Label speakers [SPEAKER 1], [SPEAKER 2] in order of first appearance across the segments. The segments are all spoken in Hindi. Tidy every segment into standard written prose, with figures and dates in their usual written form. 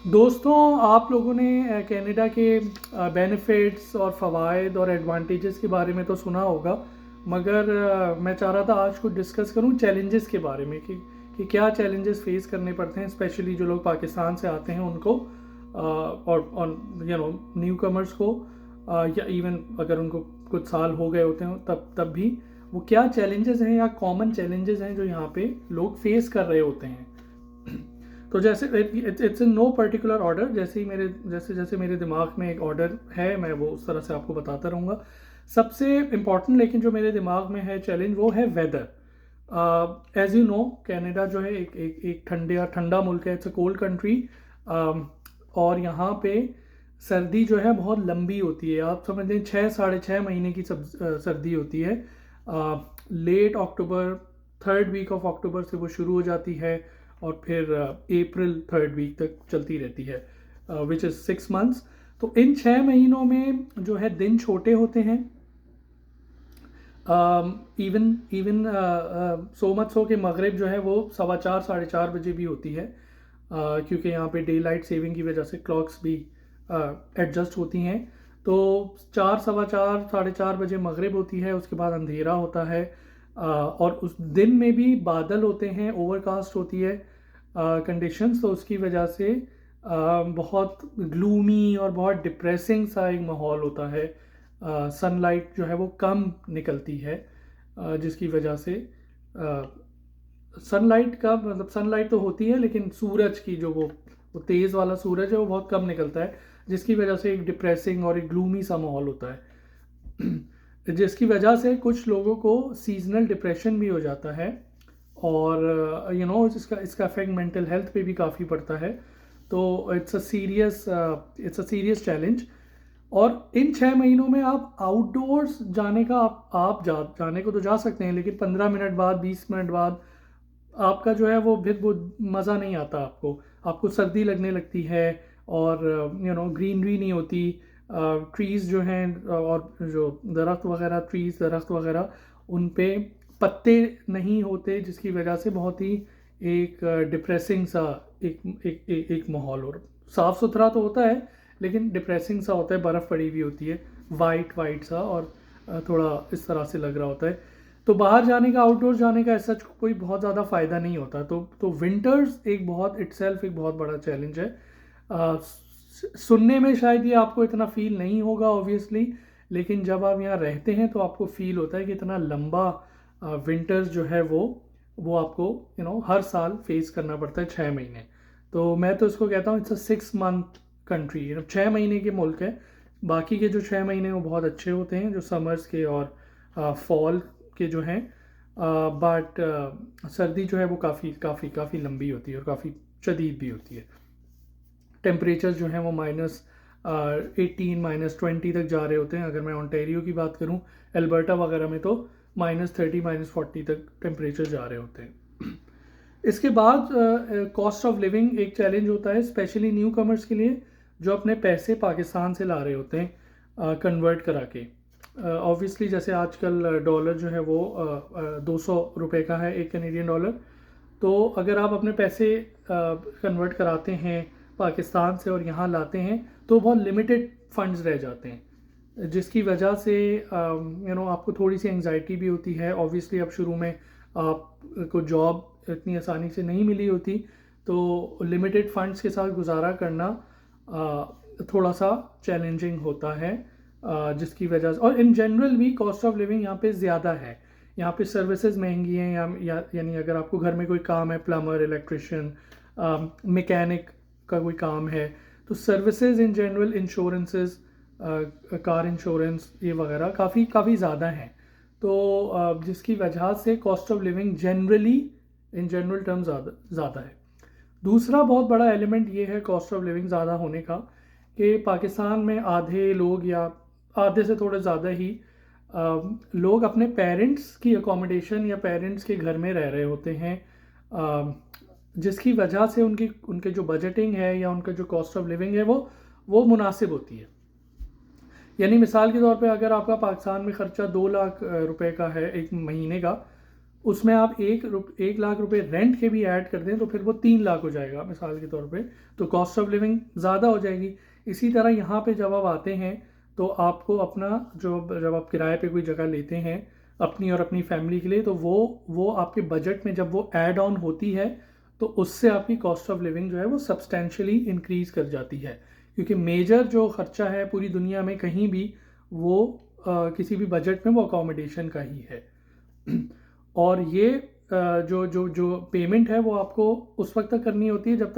[SPEAKER 1] दोस्तों, आप लोगों ने कनाडा के बेनिफिट्स और फ़वाइद और एडवांटेजेस के बारे में तो सुना होगा। मगर मैं चाह रहा था आज कुछ डिस्कस करूं चैलेंजेस के बारे में कि क्या चैलेंजेस फेस करने पड़ते हैं, स्पेशली जो लोग पाकिस्तान से आते हैं उनको, और न्यू कमर्स को, या इवन अगर उनको कुछ साल हो गए होते हैं तब भी वो क्या चैलेंजेस हैं या कॉमन चैलेंजेस हैं जो यहाँ पे लोग फेस कर रहे होते हैं। तो जैसे it's in no particular order, जैसे ही मेरे दिमाग में एक ऑर्डर है मैं वो उस तरह से आपको बताता रहूँगा। सबसे इम्पॉर्टेंट लेकिन जो मेरे दिमाग में है चैलेंज वो है weather. As you know, Canada जो है एक ठंडा मुल्क है, इट्स अ कोल्ड कंट्री। और यहाँ पे सर्दी जो है बहुत लंबी होती है। आप समझ लें 6 साढ़े 6 महीने की सर्दी होती है। Late October, third week of October से वो शुरू हो जाती है और फिर अप्रैल थर्ड वीक तक चलती रहती है, विच इज़ 6 मंथ्स। तो इन 6 महीनों में जो है दिन छोटे होते हैं। Even even so much so कि मगरिब जो है वो 4:15 साढ़े 4 बजे भी होती है, क्योंकि यहाँ पे डे लाइट सेविंग की वजह से क्लॉक्स भी एडजस्ट होती हैं। तो 4 सवा 4 साढ़े 4 बजे मगरिब होती है, उसके बाद अंधेरा होता है। और उस दिन में भी बादल होते हैं, ओवरकास्ट होती है कंडीशंस, तो उसकी वजह से बहुत ग्लूमी और बहुत डिप्रेसिंग सा एक माहौल होता है। सनलाइट जो है वो कम निकलती है, जिसकी वजह से सनलाइट का मतलब सनलाइट तो होती है लेकिन सूरज की जो वो तेज़ वाला सूरज है वो बहुत कम निकलता है, जिसकी वजह से एक डिप्रेसिंग और एक ग्लूमी सा माहौल होता है। जिसकी वजह से कुछ लोगों को सीजनल डिप्रेशन भी हो जाता है और इसका इफेक्ट मेंटल हेल्थ पे भी काफ़ी पड़ता है। तो इट्स अ सीरियस चैलेंज। और इन 6 महीनों में आप आउटडोर्स जाने का जाने को तो जा सकते हैं, लेकिन 15 मिनट बाद 20 मिनट बाद आपका जो है वो मज़ा नहीं आता। आपको सर्दी लगने लगती है और ग्रीनरी नहीं होती। ट्रीज़ जो हैं और जो दरख्त वगैरह उन पे पत्ते नहीं होते, जिसकी वजह से बहुत ही एक डिप्रेसिंग सा एक माहौल। और साफ़ सुथरा तो होता है लेकिन डिप्रेसिंग सा होता है, बर्फ़ पड़ी हुई होती है, वाइट वाइट सा, और थोड़ा इस तरह से लग रहा होता है। तो बाहर जाने का, आउटडोर जाने का ऐसा कोई बहुत ज़्यादा फ़ायदा नहीं होता। तो विंटर्स एक बहुत बड़ा चैलेंज है। सुनने में शायद ये आपको इतना फील नहीं होगा ऑब्वियसली, लेकिन जब आप यहाँ रहते हैं तो आपको फील होता है कि इतना लंबा विंटर्स जो है वो आपको हर साल फेस करना पड़ता है 6 महीने। तो मैं तो इसको कहता हूँ इट्स अ 6 मंथ कंट्री। 6 महीने के मुल्क है। बाकी के जो 6 महीने वो बहुत अच्छे होते हैं, जो समर्स के और फॉल के जो हैं। बट सर्दी जो है वो काफ़ी काफ़ी काफ़ी लंबी होती है और काफ़ी शदीद भी होती है। टेम्परेचर जो हैं वो -18 -20 तक जा रहे होते हैं। अगर मैं ओंटारियो की बात करूं, एल्बर्टा वगैरह में तो -30 -40 तक टेम्परेचर जा रहे होते हैं। इसके बाद कॉस्ट ऑफ लिविंग एक चैलेंज होता है, स्पेशली न्यू कमर्स के लिए जो अपने पैसे पाकिस्तान से ला रहे होते हैं कन्वर्ट करा के। ऑब्वियसली जैसे आजकल डॉलर जो है वो 200 रुपये का है, एक कैनेडियन डॉलर। तो अगर आप अपने पैसे कन्वर्ट कराते हैं पाकिस्तान से और यहाँ लाते हैं तो बहुत लिमिटेड फंड्स रह जाते हैं, जिसकी वजह से आपको थोड़ी सी एंजाइटी भी होती है। ऑब्वियसली अब शुरू में आपको जॉब इतनी आसानी से नहीं मिली होती, तो लिमिटेड फंड्स के साथ गुजारा करना थोड़ा सा चैलेंजिंग होता है, जिसकी वजह से। और इन जनरल भी कॉस्ट ऑफ लिविंग यहाँ पे ज़्यादा है। यहाँ पे सर्विसेज महंगी हैं, यानी अगर आपको घर में कोई काम है, प्लम्बर, इलेक्ट्रिशियन, मैकेनिक का कोई काम है, तो services in general, insurances, car insurance, ये वगैरह काफ़ी काफ़ी ज़्यादा हैं। तो जिसकी वजह से cost of living generally in general term ज़्यादा है। दूसरा बहुत बड़ा एलिमेंट ये है कॉस्ट ऑफ लिविंग ज़्यादा होने का, कि पाकिस्तान में आधे लोग या आधे से थोड़े ज़्यादा ही लोग अपने पेरेंट्स की अकोमोडेशन या पेरेंट्स के घर में रह रहे होते हैं, जिसकी वजह से उनके जो बजटिंग है या उनका जो कॉस्ट ऑफ लिविंग है वो मुनासिब होती है। यानी मिसाल के तौर पे अगर आपका पाकिस्तान में ख़र्चा 2 लाख रुपए का है एक महीने का, उसमें आप 1 लाख रुपए रेंट के भी ऐड कर दें तो फिर वो 3 लाख हो जाएगा मिसाल के तौर पे, तो कॉस्ट ऑफ लिविंग ज़्यादा हो जाएगी। इसी तरह यहाँ पे जब आप आते हैं तो आपको अपना जो जब आप किराए पे कोई जगह लेते हैं अपनी और अपनी फैमिली के लिए, तो वो आपके बजट में जब वो ऐड ऑन होती है तो उससे आपकी कॉस्ट ऑफ लिविंग जो है वो सब्सटेंशियली इंक्रीज़ कर जाती है, क्योंकि मेजर जो खर्चा है पूरी दुनिया में कहीं भी वो किसी भी बजट में वो अकोमोडेशन का ही है। और ये जो जो जो पेमेंट है वो आपको उस वक्त तक करनी होती है जब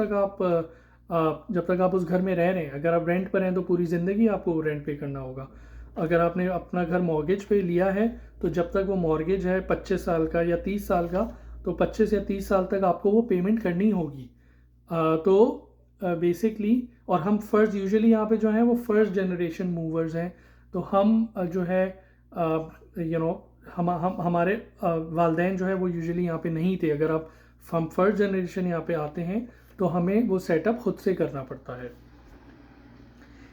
[SPEAKER 1] तक आप उस घर में रह रहे हैं। अगर आप रेंट पर हैं तो पूरी ज़िंदगी आपको रेंट पे करना होगा। अगर आपने अपना घर मॉर्गेज पे लिया है तो जब तक वो मॉर्गेज है 25 साल का या 30 साल का, तो 25 या 30 साल तक आपको वो पेमेंट करनी होगी। तो बेसिकली, और हम फर्स्ट यूजुअली यहाँ पे जो है वो फर्स्ट जनरेशन मूवर्स हैं, तो हम जो है यू नो हम हमारे वालदैन जो है वो यूजुअली यहाँ पे नहीं थे। अगर हम फर्स्ट जनरेशन यहाँ पे आते हैं तो हमें वो सेटअप खुद से करना पड़ता है।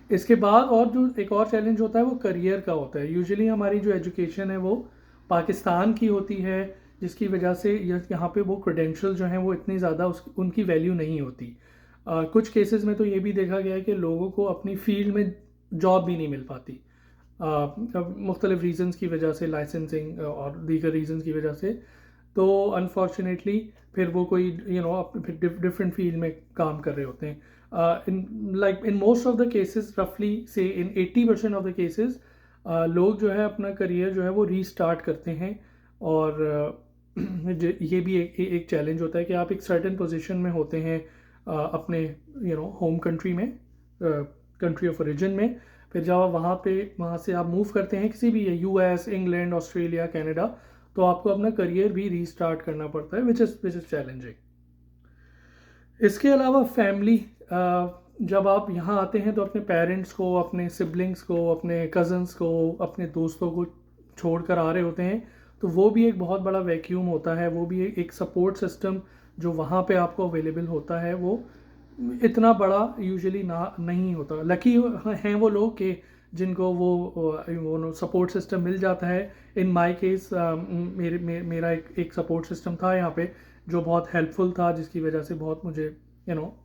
[SPEAKER 1] इसके बाद और जो एक और चैलेंज होता है वो करियर का होता है। यूजुअली हमारी जो एजुकेशन है वो पाकिस्तान की होती है, जिसकी वजह से यहाँ पे वो क्रेडेंशियल जो हैं वो इतनी ज़्यादा उनकी वैल्यू नहीं होती। कुछ केसेस में तो ये भी देखा गया है कि लोगों को अपनी फील्ड में जॉब भी नहीं मिल पाती, मुख्तलिफ रीजंस की वजह से, लाइसेंसिंग और दीगर रीजंस की वजह से। तो अनफॉर्चुनेटली फिर वो कोई फिर डिफरेंट फील्ड में काम कर रहे होते हैं। In most of the cases, रफली से इन 80% ऑफ द केसेस लोग जो है अपना करियर जो है वो रीस्टार्ट करते हैं। और ये भी एक चैलेंज होता है कि आप एक सर्टेन पोजीशन में होते हैं अपने होम कंट्री में, कंट्री ऑफ ओरिजिन में। फिर जब आप वहाँ से आप मूव करते हैं किसी भी US, इंग्लैंड, ऑस्ट्रेलिया, कनाडा, तो आपको अपना करियर भी रीस्टार्ट करना पड़ता है, विच इज़ चैलेंजिंग। इसके अलावा फैमिली, जब आप यहाँ आते हैं तो अपने पेरेंट्स को, अपने सिबलिंग्स को, अपने कज़न्स को, अपने दोस्तों को छोड़ कर आ रहे होते हैं, तो वो भी एक बहुत बड़ा वैक्यूम होता है। वो भी एक सपोर्ट सिस्टम जो वहाँ पे आपको अवेलेबल होता है वो इतना बड़ा यूजुअली नहीं होता। लकी हैं वो लोग कि जिनको वो सपोर्ट सिस्टम मिल जाता है। इन माय केस मेरा एक सपोर्ट सिस्टम था यहाँ पे जो बहुत हेल्पफुल था, जिसकी वजह से बहुत मुझे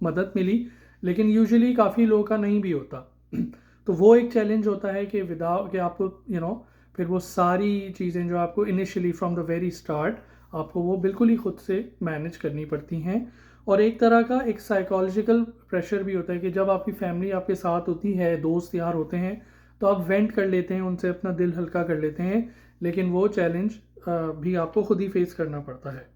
[SPEAKER 1] मदद मिली, लेकिन यूजुअली काफ़ी लोगों का नहीं भी होता। तो वो एक चैलेंज होता है कि विदाउट कि आपको फिर वो सारी चीज़ें जो आपको initially from the very start आपको वो बिल्कुल ही खुद से मैनेज करनी पड़ती हैं। और एक तरह का एक साइकोलॉजिकल प्रेशर भी होता है कि जब आपकी फैमिली आपके साथ होती है, दोस्त यार होते हैं, तो आप वेंट कर लेते हैं, उनसे अपना दिल हल्का कर लेते हैं, लेकिन वो चैलेंज भी आपको खुद ही फेस करना पड़ता है।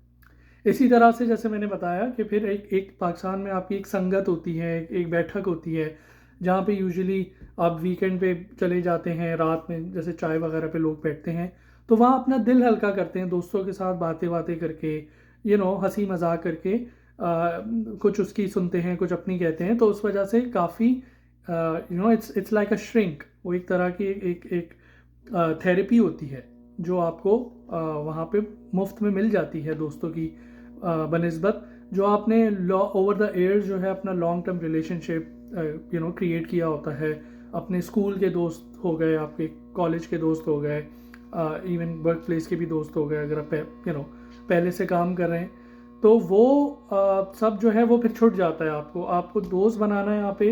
[SPEAKER 1] इसी तरह से जैसे मैंने बताया कि फिर एक पाकिस्तान में आपकी एक संगत होती है, एक बैठक होती है, जहाँ पे यूजुअली आप वीकेंड पे चले जाते हैं, रात में जैसे चाय वगैरह पे लोग बैठते हैं, तो वहाँ अपना दिल हल्का करते हैं दोस्तों के साथ बातें करके, हंसी मजाक करके, कुछ उसकी सुनते हैं, कुछ अपनी कहते हैं। तो उस वजह से काफ़ी इट्स लाइक अ श्रिंक। वो एक तरह की एक थेरेपी होती है जो आपको वहाँ पे मुफ्त में मिल जाती है दोस्तों की बनिस्बत, जो आपने ओवर द ईयर्स जो है अपना लॉन्ग टर्म रिलेशनशिप क्रिएट किया होता है। अपने स्कूल के दोस्त हो गए, आपके कॉलेज के दोस्त हो गए, इवन वर्क प्लेस के भी दोस्त हो गए, अगर आप पहले से काम कर रहे हैं, तो वो सब जो है वो फिर छूट जाता है। आपको दोस्त बनाना है यहाँ पे,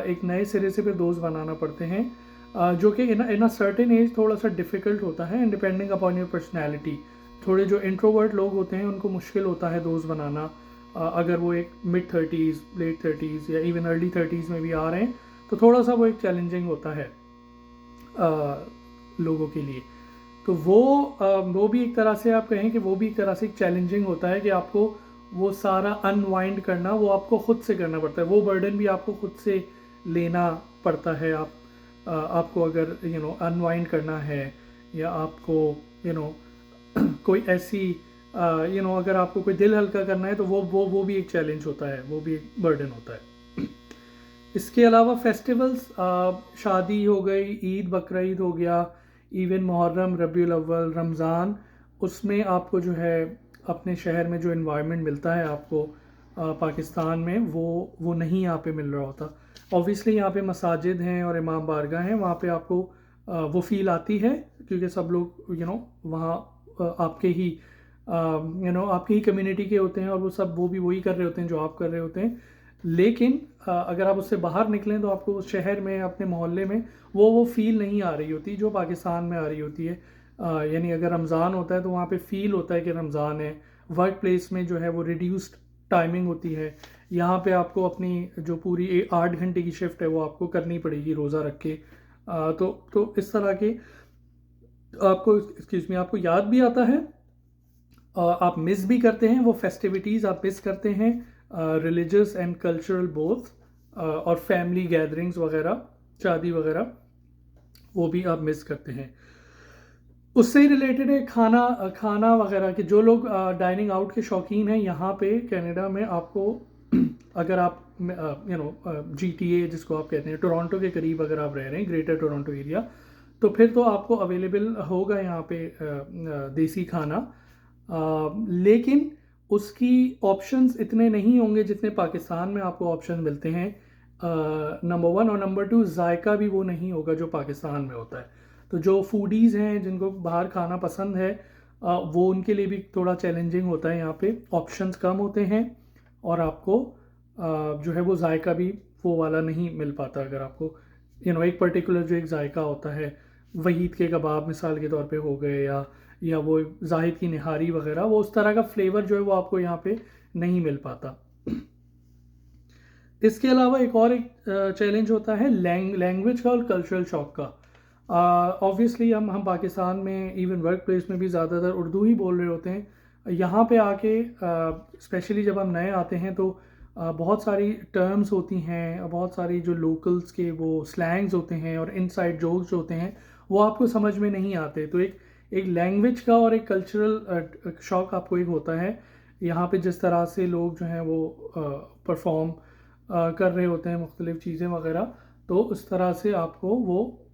[SPEAKER 1] एक नए सिरे से फिर दोस्त बनाना पड़ते हैं, जो कि इन अ सर्टेन एज थोड़ा सा डिफ़िकल्ट होता है, and depending upon your personality. थोड़े जो इंट्रोवर्ट लोग होते हैं उनको मुश्किल होता है दोस्त बनाना। अगर वो एक मिड-30s, लेट-30s या इवन अर्ली-30s में भी आ रहे हैं, तो थोड़ा सा वो एक चैलेंजिंग होता है लोगों के लिए। तो वो भी एक तरह से आप कहें कि वो भी एक तरह से चैलेंजिंग होता है कि आपको वो सारा अनवाइंड करना वो आपको खुद से करना पड़ता है। वो बर्डन भी आपको खुद से लेना पड़ता है। आपको अगर अनवाइंड करना है, या आपको कोई ऐसी अगर आपको कोई दिल हल्का करना है, तो वो भी एक चैलेंज होता है, वो भी एक बर्डन होता है। इसके अलावा फेस्टिवल्स, शादी हो गई, ईद बकरीद हो गया, इवन मुहर्रम, रबीउल अव्वल, रमज़ान, उसमें आपको जो है अपने शहर में जो इन्वायरमेंट मिलता है आपको पाकिस्तान में, वो नहीं यहाँ पे मिल रहा होता। ऑब्वियसली यहाँ पे मसाजिद हैं और इमाम बारगाह हैं, वहाँ पे आपको वो फील आती है, क्योंकि सब लोग वहाँ आपके ही आपकी ही कम्युनिटी के होते हैं और वो सब वो भी वही कर रहे होते हैं जो आप कर रहे होते हैं। लेकिन अगर आप उससे बाहर निकलें तो आपको उस शहर में, अपने मोहल्ले में वो फील नहीं आ रही होती जो पाकिस्तान में आ रही होती है। यानी अगर रमज़ान होता है तो वहाँ पे फील होता है कि रमज़ान है। वर्क प्लेस में जो है वो रिड्यूस्ड टाइमिंग होती है। यहाँ पे आपको अपनी जो पूरी 8 घंटे की शिफ्ट है वो आपको करनी पड़ेगी रोज़ा रख के। तो इस तरह के आपको, एक्सक्यूज मी, आपको याद भी आता है, आप मिस भी करते हैं, वो फेस्टिविटीज़ आप मिस करते हैं, रिलीजियस एंड कल्चरल बोथ, और फैमिली गैदरिंग्स वगैरह, शादी वगैरह, वो भी आप मिस करते हैं। उससे ही रिलेटेड है खाना, खाना वगैरह के जो लोग डाइनिंग आउट के शौकीन हैं यहाँ पे कनाडा में, आपको अगर आप GTA जिसको आप कहते हैं, टोरंटो के करीब अगर आप रह रहे हैं, ग्रेटर टोरंटो एरिया, तो फिर तो आपको अवेलेबल होगा यहाँ पे देसी खाना। लेकिन उसकी ऑप्शंस इतने नहीं होंगे जितने पाकिस्तान में आपको ऑप्शन मिलते हैं, नंबर वन, और नंबर टू जायका भी वो नहीं होगा जो पाकिस्तान में होता है। तो जो फूडीज़ हैं जिनको बाहर खाना पसंद है, वो उनके लिए भी थोड़ा चैलेंजिंग होता है। यहाँ पे ऑप्शंस कम होते हैं और आपको जो है वो जायका भी वो वाला नहीं मिल पाता। अगर आपको एक पर्टिकुलर जो एक जायका होता है, वहीद के कबाब मिसाल के तौर पे हो गए, या वो जाहिद की निहारी वगैरह, वो उस तरह का फ्लेवर जो है वो आपको यहाँ पे नहीं मिल पाता। इसके अलावा एक चैलेंज होता है लैंग्वेज का और कल्चरल शॉक का। ऑब्वियसली हम पाकिस्तान में इवन वर्क प्लेस में भी ज़्यादातर उर्दू ही बोल रहे होते हैं। यहाँ पे आके स्पेशली जब हम नए आते हैं तो बहुत सारी टर्म्स होती हैं, बहुत सारी जो लोकल्स के वो स्लैंग्स होते हैं और इनसाइड जोक्स होते हैं, वो आपको समझ में नहीं आते। तो एक लैंग्वेज का और एक कल्चरल शॉक आपको एक होता है। यहाँ पे जिस तरह से लोग जो हैं वो परफॉर्म कर रहे होते हैं मुख्तलिफ़ चीज़ें वगैरह, तो उस तरह से आपको वो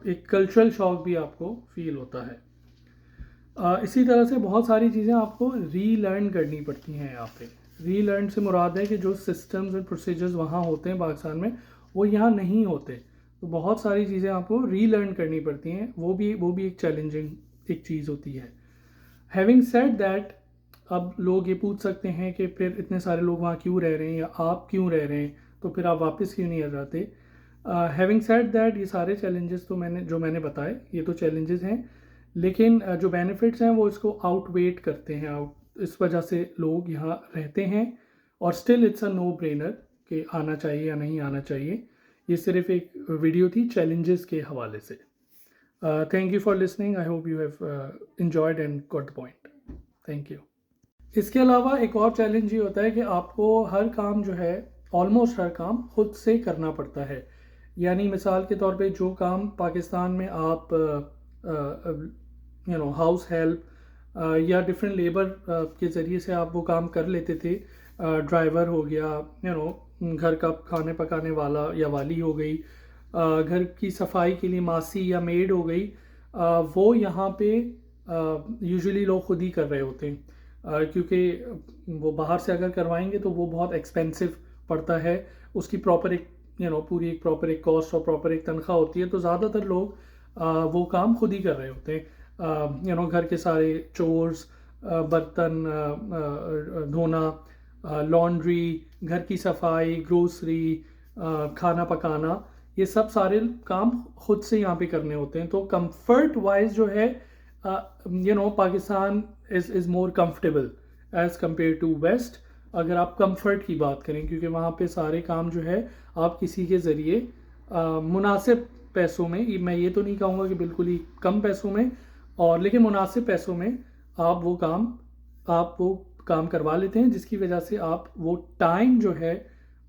[SPEAKER 1] एक कल्चरल शॉक भी आपको फील होता है। इसी तरह से बहुत सारी चीज़ें आपको रीलर्न करनी पड़ती हैं यहाँ पे। रीलर्न से मुराद है कि जो सिस्टम्स एंड प्रोसीजर्स वहाँ होते हैं पाकिस्तान में, वो यहाँ नहीं होते। तो बहुत सारी चीज़ें आपको रीलर्न करनी पड़ती हैं, वो भी एक चैलेंजिंग एक चीज़ होती है। हैविंग सेड दैट, अब लोग ये पूछ सकते हैं कि फिर इतने सारे लोग वहाँ क्यों रह रहे हैं, या आप क्यों रह रहे हैं, तो फिर आप वापस क्यों नहीं आ जाते। हैविंग सेड दैट, ये सारे चैलेंजेस तो मैंने बताए, ये तो चैलेंजेस हैं, लेकिन जो बेनिफिट्स हैं वो इसको आउटवेट करते हैं। इस वजह से लोग यहाँ रहते हैं, और still it's a no brainer कि आना चाहिए या नहीं आना चाहिए। ये सिर्फ एक वीडियो थी चैलेंजेस के हवाले से। Thank you for listening, I hope you have enjoyed and got the point. Thank you. इसके अलावा एक और चैलेंज ये होता है कि आपको हर काम जो है, ऑलमोस्ट हर काम खुद से करना पड़ता है। यानी मिसाल के तौर पे जो काम पाकिस्तान में आप हाउस हेल्प या डिफरेंट लेबर के ज़रिए से आप वो काम कर लेते थे, ड्राइवर हो गया, घर का खाने पकाने वाला या वाली हो गई, घर की सफाई के लिए मासी या मेड हो गई, वो यहाँ पे यूजुअली लोग खुद ही कर रहे होते हैं, क्योंकि वो बाहर से अगर करवाएंगे तो वो बहुत एक्सपेंसिव पड़ता है। उसकी प्रॉपर एक पूरी एक प्रॉपर एक कॉस्ट और प्रॉपर एक तनख्वाह होती है। तो ज़्यादातर लोग वो काम खुद ही कर रहे होते हैं। घर के सारे चोर्स, बर्तन धोना, लॉन्ड्री, घर की सफाई, ग्रोसरी, खाना पकाना, ये सब सारे काम खुद से यहाँ पे करने होते हैं। तो कंफर्ट वाइज जो है, Pakistan is more comfortable as compare to west, अगर आप कंफर्ट की बात करें, क्योंकि वहाँ पे सारे काम जो है आप किसी के ज़रिए मुनासिब पैसों में, मैं ये तो नहीं कहूँगा कि बिल्कुल ही कम पैसों में, और लेकिन मुनासिब पैसों में आप वो काम करवा लेते हैं, जिसकी वजह से आप वो टाइम जो है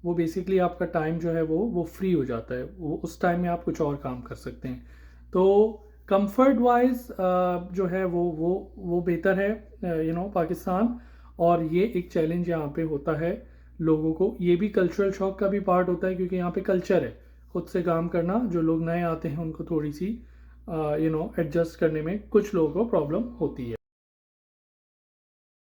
[SPEAKER 1] वो बेसिकली आपका टाइम जो है वो फ्री हो जाता है। वो उस टाइम में आप कुछ और काम कर सकते हैं। तो कंफर्ट वाइज जो है वो बेहतर है पाकिस्तान। और ये एक चैलेंज यहाँ पे होता है लोगों को। ये भी कल्चरल शॉक का भी पार्ट होता है, क्योंकि यहाँ पे कल्चर है खुद से काम करना। जो लोग नए आते हैं उनको थोड़ी सी एडजस्ट करने में कुछ लोगों को प्रॉब्लम होती है।